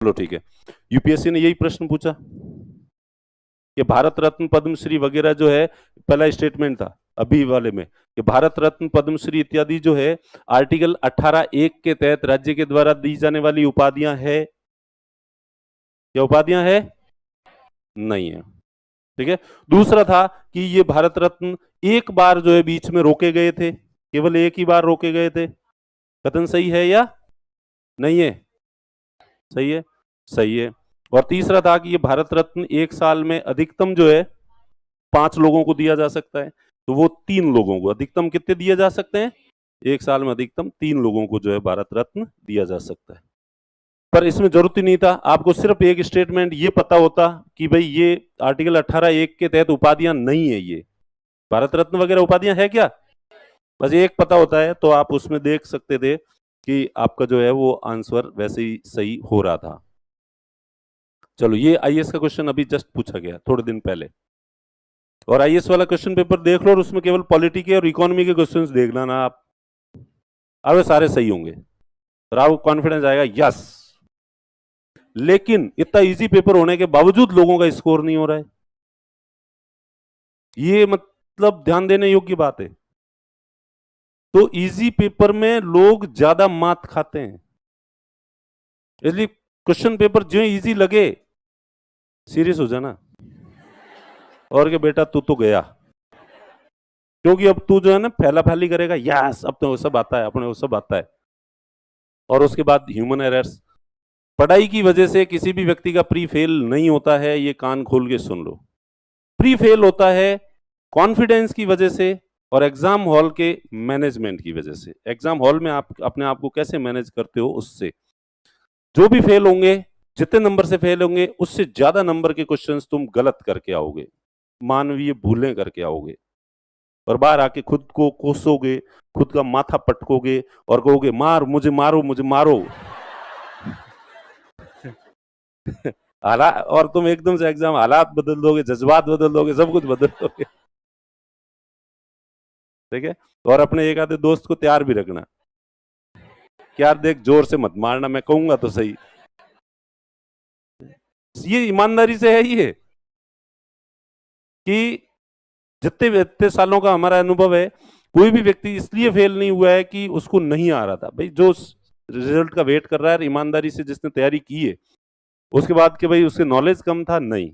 चलो ठीक है, यूपीएससी ने यही प्रश्न पूछा कि भारत रत्न पद्मश्री वगैरह जो है, पहला स्टेटमेंट था अभी वाले में कि भारत रत्न पद्मश्री इत्यादि जो है आर्टिकल 18(1) के तहत राज्य के द्वारा दी जाने वाली उपाधियां है, क्या उपाधियां है? नहीं है। ठीक है, दूसरा था कि ये भारत रत्न एक बार जो है बीच में रोके गए थे, केवल एक ही बार रोके गए थे। कथन सही है या नहीं है? सही है, सही है। और तीसरा था कि ये भारत रत्न एक साल में अधिकतम जो है 5 लोगों को दिया जा सकता है, तो वो 3 लोगों को, अधिकतम कितने दिए जा सकते हैं? एक साल में अधिकतम 3 लोगों को जो है भारत रत्न दिया जा सकता है। पर इसमें जरूरत ही नहीं था, आपको सिर्फ एक स्टेटमेंट ये पता होता कि भाई ये आर्टिकल 18(1) के तहत उपाधियां नहीं है, ये भारत रत्न वगैरह उपाधियां है क्या, बस एक पता होता है तो आप उसमें देख सकते थे कि आपका जो है वो आंसर वैसे ही सही हो रहा था। चलो, ये आईएएस का क्वेश्चन अभी जस्ट पूछा गया थोड़े दिन पहले, और आईएएस वाला क्वेश्चन पेपर देख लो और उसमें केवल पॉलिटी के और इकोनॉमी के क्वेश्चंस देखना ना आप, अब सारे सही होंगे और आपको कॉन्फिडेंस आएगा यस। लेकिन इतना इजी पेपर होने के बावजूद लोगों का स्कोर नहीं हो रहा है, ये मतलब ध्यान देने योग्य बात है। तो इजी पेपर में लोग ज्यादा मात खाते हैं, इसलिए क्वेश्चन पेपर जो इजी लगे सीरियस हो जाना और के बेटा तू तो गया, क्योंकि अब तू जो है ना फैला फैली करेगा, यस अब तो वो सब आता है, अपने वो सब आता है। और उसके बाद ह्यूमन एरर्स, पढ़ाई की वजह से किसी भी व्यक्ति का प्री फेल नहीं होता है, ये कान खोल के सुन लो। प्री फेल होता है कॉन्फिडेंस की वजह से और एग्जाम हॉल के मैनेजमेंट की वजह से। एग्जाम हॉल में आप अपने आप को कैसे मैनेज करते हो, उससे जो भी फेल होंगे, जितने नंबर से फेल होंगे उससे ज्यादा नंबर के क्वेश्चंस तुम गलत करके आओगे, मानवीय भूलें करके आओगे, और बाहर आके खुद को कोसोगे, खुद का माथा पटकोगे और कहोगे मार मुझे, मारो मुझे, मारो और तुम एकदम से एग्जाम हालात बदल दोगे, जज्बात बदल दोगे, सब कुछ बदल दोगे। ठीक है, और अपने एक आधे दोस्त को तैयार भी रखना, क्या देख जोर से मत मारना, मैं कहूंगा तो सही। ये ईमानदारी से है ये कि जितने सालों का हमारा अनुभव है, कोई भी व्यक्ति इसलिए फेल नहीं हुआ है कि उसको नहीं आ रहा था। भाई जो रिजल्ट का वेट कर रहा है ईमानदारी से, जिसने तैयारी की है, उसके बाद के भाई उसके नॉलेज कम था नहीं,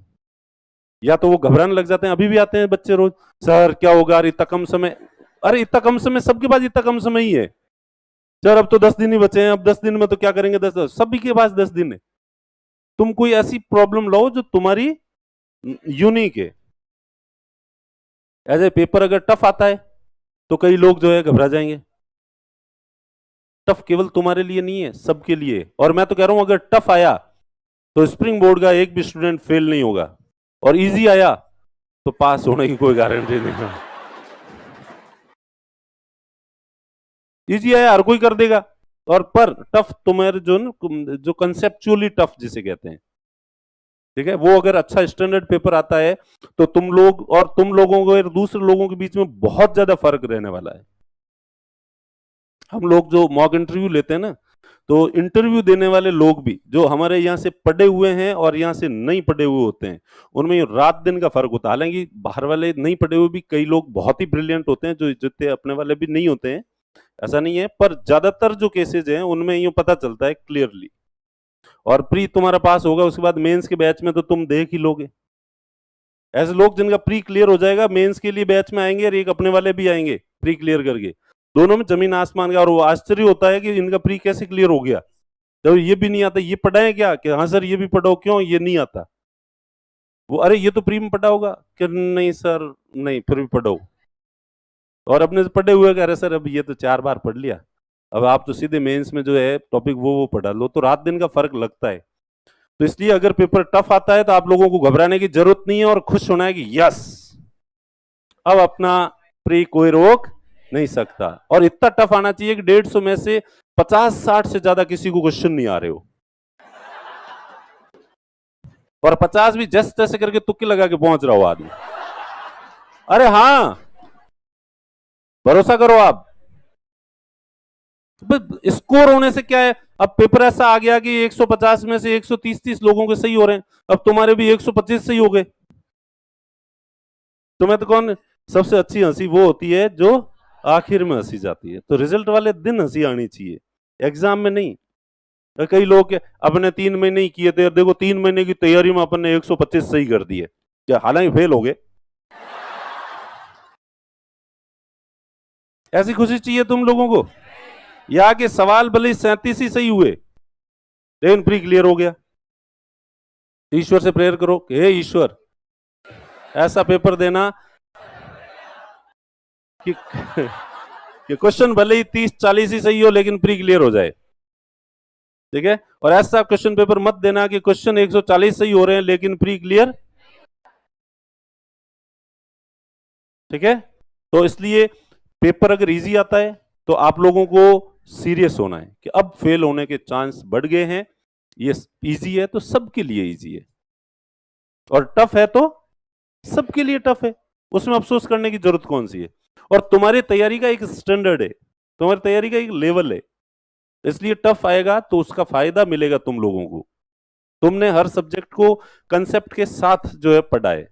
या तो वो घबराने लग जाते हैं। अभी भी आते हैं बच्चे रोज, सर क्या होगा, अरे इतना कम समय, अरे इतना कम समय, सबके पास इतना कम समय ही है सर, अब तो 10 दिन ही बचे हैं, अब 10 दिन में तो क्या करेंगे, 10 सभी के पास 10 दिन है। तुम कोई ऐसी प्रॉब्लम लाओ जो तुम्हारी यूनिक है। ऐसे पेपर अगर टफ आता है तो कई लोग जो है घबरा जाएंगे। टफ केवल तुम्हारे लिए नहीं है, सबके लिए। और मैं तो कह रहा हूं अगर टफ आया तो स्प्रिंग बोर्ड का एक भी स्टूडेंट फेल नहीं होगा, और इजी आया तो पास होने की कोई गारंटी नहीं है। इजी आया हर कोई कर देगा, और पर टफ तुम्हारे जो कंसेप्चुअली टफ जिसे कहते हैं, ठीक है, वो अगर अच्छा स्टैंडर्ड पेपर आता है तो तुम लोग और तुम लोगों को और दूसरे लोगों के बीच में बहुत ज्यादा फर्क रहने वाला है। हम लोग जो मॉक इंटरव्यू लेते हैं ना, तो इंटरव्यू देने वाले लोग भी जो हमारे यहाँ से पढ़े हुए हैं और यहाँ से नहीं पढ़े हुए होते हैं, उनमें रात दिन का फर्क होता है। हालांकि बाहर वाले नहीं पढ़े हुए भी कई लोग बहुत ही ब्रिलियंट होते हैं, जो जितने अपने वाले भी नहीं होते हैं, ऐसा नहीं है, पर ज्यादातर जो केसेज हैं उनमें यूं पता चलता है क्लियरली। और प्री तुम्हारा पास होगा, उसके बाद मेंस के बैच में तो तुम देख ही लोगे ऐसे लोग जिनका प्री क्लियर हो जाएगा, मेंस के लिए बैच में आएंगे, और एक अपने वाले भी आएंगे प्री क्लियर करके, दोनों में जमीन आसमान का। और वो आश्चर्य होता है कि इनका प्री कैसे क्लियर हो गया, जब ये भी नहीं आता, ये पढ़ाए क्या, कि हाँ सर ये भी पढ़ो, क्यों ये नहीं आता, वो अरे ये तो प्री में पढ़ा होगा, कि नहीं सर नहीं, फिर भी पढ़ो। और अपने से पढ़े हुए कह रहे सर अब ये तो 4 बार पढ़ लिया, अब आप तो सीधे मेंस में जो है टॉपिक वो पढ़ा लो, तो रात दिन का फर्क लगता है। तो इसलिए अगर पेपर टफ आता है तो आप लोगों को घबराने की जरूरत नहीं है, और खुश होना है कि यस अब अपना प्री कोई रोक नहीं सकता। और इतना टफ आना चाहिए कि 150 में से 50-60 से ज्यादा किसी को क्वेश्चन नहीं आ रहे हो, और 50 भी जैसे तैसे करके तुक्के लगा के पहुंच रहा हो आदमी। अरे हाँ, भरोसा करो आप, स्कोर होने से क्या है, अब पेपर ऐसा आ गया कि 150 में से 130 लोगों के सही हो रहे हैं, अब तुम्हारे भी 125 सही हो गए। तुम्हें तो कौन सबसे अच्छी हंसी वो होती है जो आखिर में हंसी जाती है। तो रिजल्ट वाले दिन हंसी आनी चाहिए, एग्जाम में नहीं। कई लोग अपने 3 महीने ही किए थे, देखो 3 महीने की तैयारी में अपन ने 125 सही कर दिए, क्या हालांकि फेल हो गए। ऐसी खुशी चाहिए तुम लोगों को, या कि सवाल भले 37 ही सही हुए लेकिन प्री क्लियर हो गया। ईश्वर से प्रेयर करो कि हे ईश्वर ऐसा पेपर देना कि क्वेश्चन भले ही 30-40 ही सही हो लेकिन प्री क्लियर हो जाए, ठीक है। और ऐसा क्वेश्चन पेपर मत देना कि क्वेश्चन 140 सही हो रहे हैं लेकिन प्री क्लियर, ठीक है। तो इसलिए पेपर अगर इजी आता है तो आप लोगों को सीरियस होना है कि अब फेल होने के चांस बढ़ गए हैं। ये इजी है तो सबके लिए इजी है, और टफ है तो सबके लिए टफ है, उसमें अफसोस करने की जरूरत कौन सी है। और तुम्हारी तैयारी का एक स्टैंडर्ड है, तुम्हारी तैयारी का एक लेवल है, इसलिए टफ आएगा तो उसका फायदा मिलेगा तुम लोगों को। तुमने हर सब्जेक्ट को कंसेप्ट के साथ जो है पढ़ा है,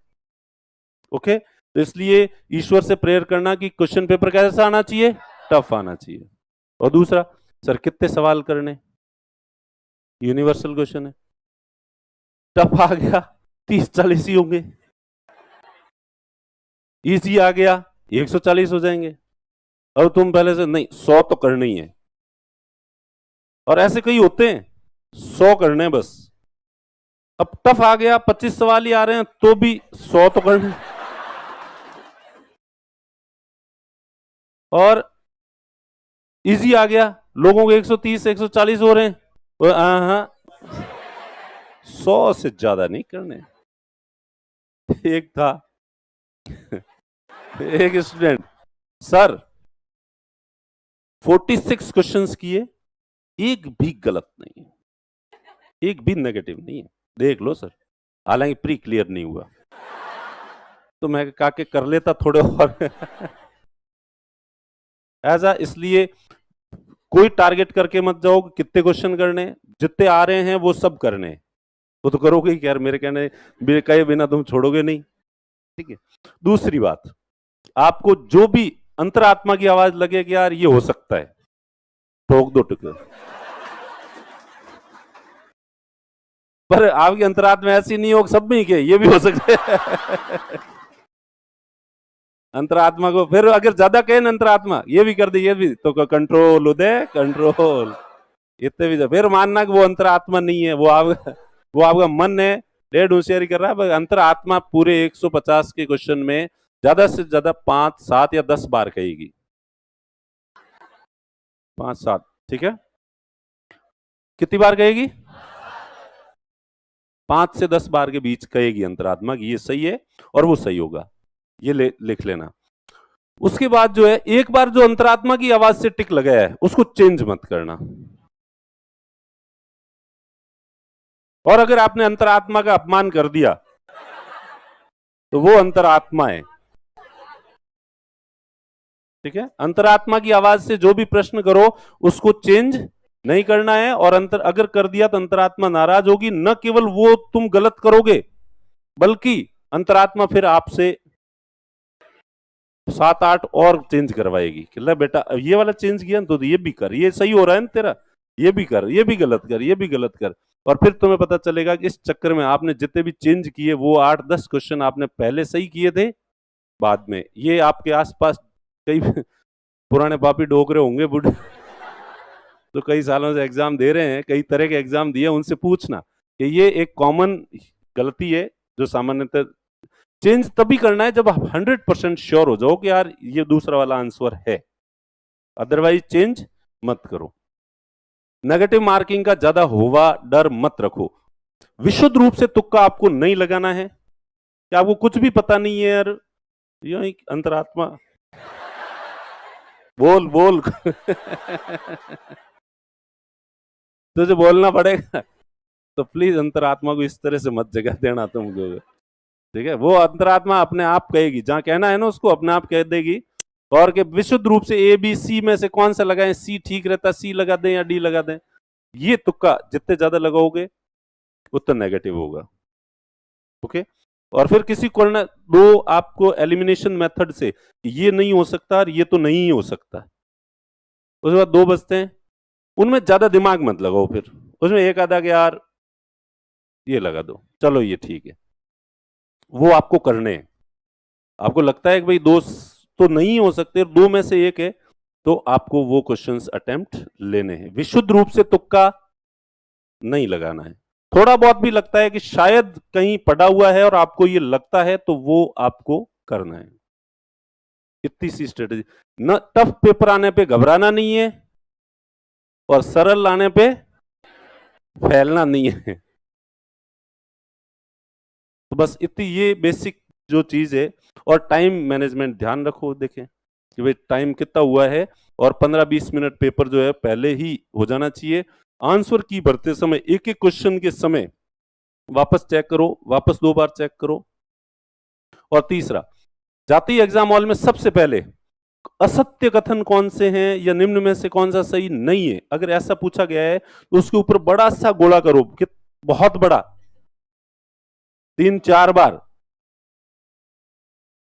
ओके। तो इसलिए ईश्वर से प्रेयर करना कि क्वेश्चन पेपर कैसा आना चाहिए, टफ आना चाहिए। और दूसरा, सर कितने सवाल करने, यूनिवर्सल क्वेश्चन है, टफ आ गया 30-40 ही होंगे, इजी आ गया 140 हो जाएंगे। अब तुम पहले से नहीं 100 तो करना ही है, और ऐसे कई होते हैं 100 करने बस। अब टफ आ गया 25 सवाल ही आ रहे हैं तो भी 100 तो करने, और इजी आ गया लोगों को 130-140 हो रहे हैं, 100 से ज्यादा नहीं करने। एक था एक स्टूडेंट, सर 46 क्वेश्चंस किए, एक भी गलत नहीं है, एक भी नेगेटिव नहीं है, देख लो सर, हालांकि प्री क्लियर नहीं हुआ। तो मैं कहा के कर लेता थोड़े और ऐसा। इसलिए कोई टारगेट करके मत जाओ कितने क्वेश्चन करने, जितने आ रहे हैं वो सब करने, वो तो करोगे ही यार, मेरे कहने मेरे कहे बिना तुम छोड़ोगे नहीं, ठीक है। दूसरी बात, आपको जो भी अंतरात्मा की आवाज लगे कि यार ये हो सकता है, ठोक दो टुकड़े। पर आपकी अंतरात्मा ऐसी नहीं हो सब में, ये भी हो सकता है अंतरात्मा को फिर अगर ज्यादा कहे ना अंतरात्मा ये भी कर दे, ये भी तो कंट्रोल उदय कंट्रोल, इतने भी फिर मानना कि वो अंतरात्मा नहीं है, वो आपका मन है, डेढ़ होशियारी कर रहा है। अंतरात्मा पूरे 150 के क्वेश्चन में ज्यादा से ज्यादा 5-7 या 10 बार कहेगी, 5-7, ठीक है। कितनी बार कहेगी, 5 से 10 बार के बीच कहेगी अंतरात्मा कि ये सही है, और वो सही होगा, ये लिख लेना। उसके बाद जो है, एक बार जो अंतरात्मा की आवाज से टिक लगाया है उसको चेंज मत करना। और अगर आपने अंतरात्मा का अपमान कर दिया तो वो अंतरात्मा है, ठीक है। अंतरात्मा की आवाज से जो भी प्रश्न करो उसको चेंज नहीं करना है, और अगर कर दिया तो अंतरात्मा नाराज होगी। न केवल वो तुम गलत करोगे बल्कि अंतरात्मा फिर आपसे 7-8 और चेंज करवाएगी कि ले बेटा ये वाला चेंज किया तो ये भी कर, ये सही हो रहा है ना तेरा, ये भी कर, ये भी गलत कर, ये भी गलत कर। और फिर तुम्हें पता चलेगा कि इस चक्कर में आपने जितने भी चेंज किए वो 8-10 क्वेश्चन आपने पहले सही किए थे, बाद में ये आपके आसपास कई पुराने पापी डोकरे होंगे बुढ़े तो कई सालों से एग्जाम दे रहे हैं, कई तरह के एग्जाम दिए, उनसे पूछना कि ये एक कॉमन गलती है जो सामान्यतः चेंज तभी करना है जब आप 100% श्योर हो जाओ कि यार ये दूसरा वाला आंसर है, अदरवाइज चेंज मत करो। नेगेटिव मार्किंग का ज्यादा हुआ डर मत रखो। विशुद्ध रूप से तुक्का आपको नहीं लगाना है कि आपको कुछ भी पता नहीं है यार, ये अंतरात्मा बोल बोल तुझे बोलना पड़ेगा, तो प्लीज अंतरात्मा को इस तरह से मत जगह देना तुमको, ठीक है। वो अंतरात्मा अपने आप कहेगी, जहां कहना है ना उसको अपने आप कह देगी। और कि विशुद्ध रूप से A B C में से कौन सा लगाएं, C ठीक रहता, C लगा दें या D लगा दें, ये तुक्का जितने ज्यादा लगाओगे उतना नेगेटिव होगा। ओके। और फिर किसी को दो आपको एलिमिनेशन मेथड से ये नहीं हो सकता और ये तो नहीं हो सकता, उसके बाद दो बचते हैं, उनमें ज्यादा दिमाग मत लगाओ, फिर उसमें एक आधा कि यार ये लगा दो, चलो ये ठीक है, वो आपको करने हैं। आपको लगता है कि भाई दो तो नहीं हो सकते, दो में से एक है, तो आपको वो क्वेश्चंस अटेम्प्ट लेने हैं, विशुद्ध रूप से तुक्का नहीं लगाना है। थोड़ा बहुत भी लगता है कि शायद कहीं पड़ा हुआ है और आपको ये लगता है, तो वो आपको करना है। इतनी सी स्ट्रेटेजी। न टफ पेपर आने पे घबराना नहीं है और सरल आने पे फैलना नहीं है। तो बस इतनी ये बेसिक जो चीज है। और टाइम मैनेजमेंट ध्यान रखो, देखें कि भाई टाइम कितना हुआ है, और 15-20 मिनट पेपर जो है पहले ही हो जाना चाहिए। आंसर की भरते समय एक एक क्वेश्चन के समय वापस चेक करो, वापस 2 बार चेक करो। और तीसरा, जाती एग्जाम हॉल में सबसे पहले असत्य कथन कौन से हैं या निम्न में से कौन सा सही नहीं है, अगर ऐसा पूछा गया है तो उसके ऊपर बड़ा सा गोला करो, कि बहुत बड़ा, 3-4 बार।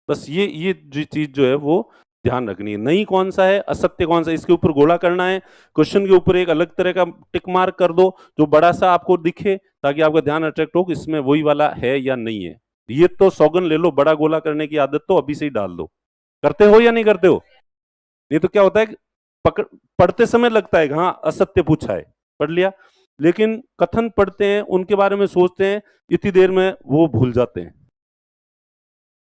बस ये चीज जो है वो ध्यान रखनी है। नहीं कौन सा है, असत्य कौन सा, इसके ऊपर गोला करना है। क्वेश्चन के ऊपर एक अलग तरह का टिक मार्क कर दो जो बड़ा सा आपको दिखे, ताकि आपका ध्यान अट्रैक्ट हो कि इसमें वही वाला है या नहीं है। ये तो सौगन ले लो, बड़ा गोला करने की आदत तो अभी से ही डाल दो। करते हो या नहीं करते हो? नहीं तो क्या होता है, पकड़ पढ़ते समय लगता है हाँ असत्य पूछा है, पढ़ लिया, लेकिन कथन पढ़ते हैं, उनके बारे में सोचते हैं, इतनी देर में वो भूल जाते हैं।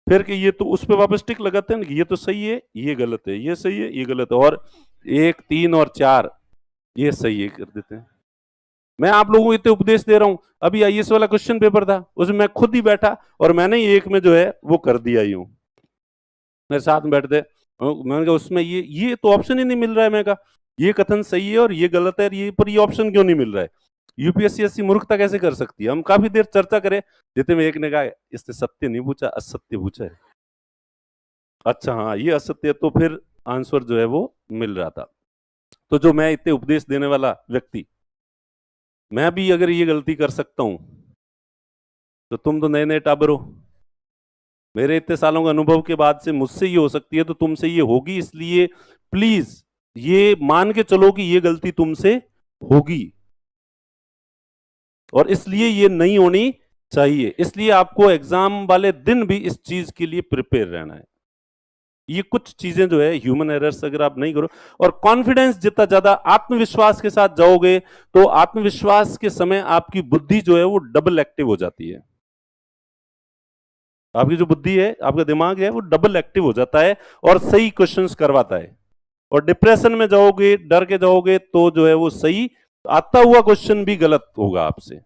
फिर कि ये तो उस पर वापस टिक लगाते हैं कि ये तो सही है, ये गलत है, ये सही है, ये गलत है, और 1, 3 और 4 ये सही है कर देते हैं। मैं आप लोगों को इतने उपदेश दे रहा हूं। अभी आईएएस वाला क्वेश्चन पेपर था, उसमें मैं खुद ही बैठा और मैंने ही एक में जो है वो कर दिया ही हूं। मेरे साथ में बैठते, मैंने कहा उसमें ये तो ऑप्शन ही नहीं मिल रहा है। मैं कहा ये कथन सही है और ये गलत है, ये पर ये ऑप्शन क्यों नहीं मिल रहा है? यूपीएससी ऐसी मूर्खता कैसे कर सकती है? हम काफी देर चर्चा करें, जितने में एक ने कहा इसने सत्य नहीं पूछा, असत्य पूछा है। अच्छा हाँ ये असत्य है, तो फिर आंसर जो है वो मिल रहा था। तो जो मैं इतने उपदेश देने वाला व्यक्ति, मैं भी अगर ये गलती कर सकता हूं, तो तुम तो नए नए टाबर हो, मेरे इतने सालों के अनुभव के बाद से मुझसे ये हो सकती है, तो तुमसे ये होगी। इसलिए प्लीज ये मान के चलो कि ये गलती तुमसे होगी, और इसलिए ये नहीं होनी चाहिए। इसलिए आपको एग्जाम वाले दिन भी इस चीज के लिए प्रिपेयर रहना है। ये कुछ चीजें जो है ह्यूमन एरर्स अगर आप नहीं करो, और कॉन्फिडेंस जितना ज्यादा आत्मविश्वास के साथ जाओगे, तो आत्मविश्वास के समय आपकी बुद्धि जो है वो डबल एक्टिव हो जाती है। आपकी जो बुद्धि है, आपका दिमाग है, वो डबल एक्टिव हो जाता है और सही क्वेश्चंस करवाता है। और डिप्रेशन में जाओगे, डर के जाओगे, तो जो है वो सही आता हुआ क्वेश्चन भी गलत होगा आपसे।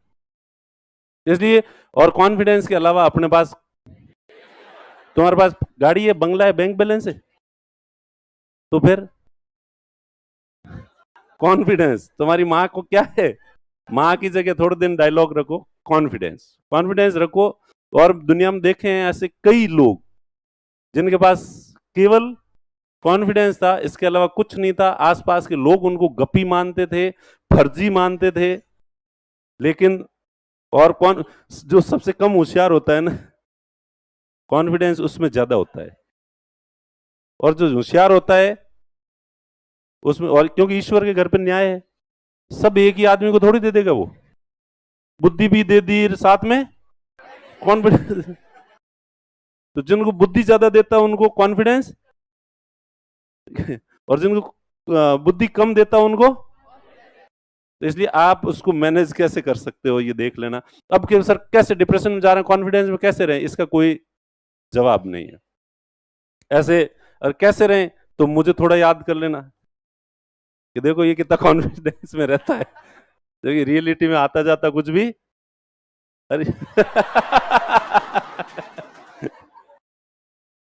इसलिए, और कॉन्फिडेंस के अलावा अपने पास, तुम्हारे पास गाड़ी है, बंगला है, बैंक बैलेंस है, तो फिर कॉन्फिडेंस तुम्हारी माँ को क्या है? माँ की जगह थोड़े दिन डायलॉग रखो, कॉन्फिडेंस, कॉन्फिडेंस रखो। और दुनिया में देखे हैं ऐसे कई लोग जिनके पास केवल कॉन्फिडेंस था, इसके अलावा कुछ नहीं था। आसपास के लोग उनको गप्पी मानते थे, फर्जी मानते थे, लेकिन और कौन जो सबसे कम होशियार होता है ना, कॉन्फिडेंस उसमें ज्यादा होता है। और जो होशियार होता है उसमें, और क्योंकि ईश्वर के घर पे न्याय है, सब एक ही आदमी को थोड़ी दे देगा, वो बुद्धि भी दे दी साथ में कॉन्फिडेंस। तो जिनको बुद्धि ज्यादा देता है उनको कॉन्फिडेंस, और जिनको बुद्धि कम देता है उनको, तो इसलिए आप उसको मैनेज कैसे कर सकते हो ये देख लेना। अब के सर कैसे डिप्रेशन में जा रहे हैं, कॉन्फिडेंस में कैसे रहे, इसका कोई जवाब नहीं है। ऐसे और कैसे रहे, तो मुझे थोड़ा याद कर लेना कि देखो ये कितना कॉन्फिडेंस में रहता है, देखिए रियलिटी में आता जाता कुछ भी, अरे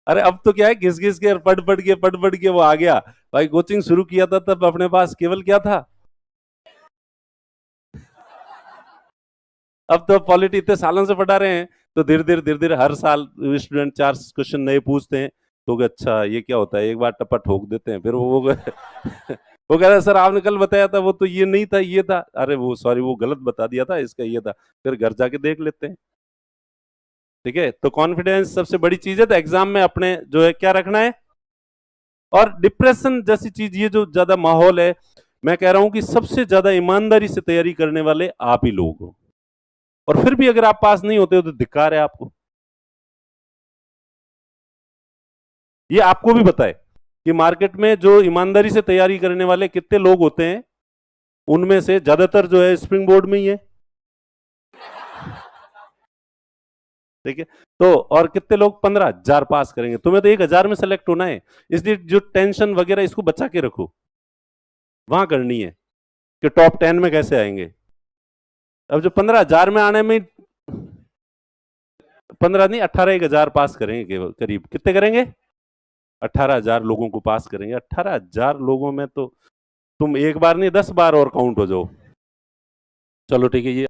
अरे अब तो क्या है, घिस घिस के पढ़ के वो आ गया। भाई कोचिंग शुरू किया था तब अपने पास केवल क्या था, अब तो पॉलिटी इतने सालों से पढ़ा रहे हैं, तो धीरे धीरे हर साल स्टूडेंट 4 क्वेश्चन नए पूछते हैं, तो अच्छा ये क्या होता है, एक बार टप्पा ठोक देते हैं, फिर वो वो कह रहा है सर आपने कल बताया था वो तो ये नहीं था, ये था। अरे वो सॉरी, वो गलत बता दिया था, इसका ये था। फिर घर जाके देख लेते हैं। ठीक है, तो कॉन्फिडेंस सबसे बड़ी चीज है। तो एग्जाम में अपने जो है क्या रखना है। और डिप्रेशन जैसी चीज, ये जो ज्यादा माहौल है, मैं कह रहा हूं कि सबसे ज्यादा ईमानदारी से तैयारी करने वाले आप ही लोग हो। और फिर भी अगर आप पास नहीं होते हो तो धिक्कार है आपको। ये आपको भी पता है कि मार्केट में जो ईमानदारी से तैयारी करने वाले कितने लोग होते हैं, उनमें से ज्यादातर जो है स्प्रिंग बोर्ड में ही है। ठीक है, तो और कितने लोग 15,000 पास करेंगे, तुम्हें तो 1,000 में सेलेक्ट होना है। इसलिए जो टेंशन वगैरह इसको बचा के रखो, वहां करनी है कि टॉप 10 में कैसे आएंगे। अब जो 15,000 में आने में 15 नहीं 18,000 पास करेंगे, केवल करीब कितने करेंगे, 18,000 लोगों को पास करेंगे। 18,000 लोगों में तो तुम एक बार नहीं 10 बार और काउंट हो जाओ। चलो ठीक है, ये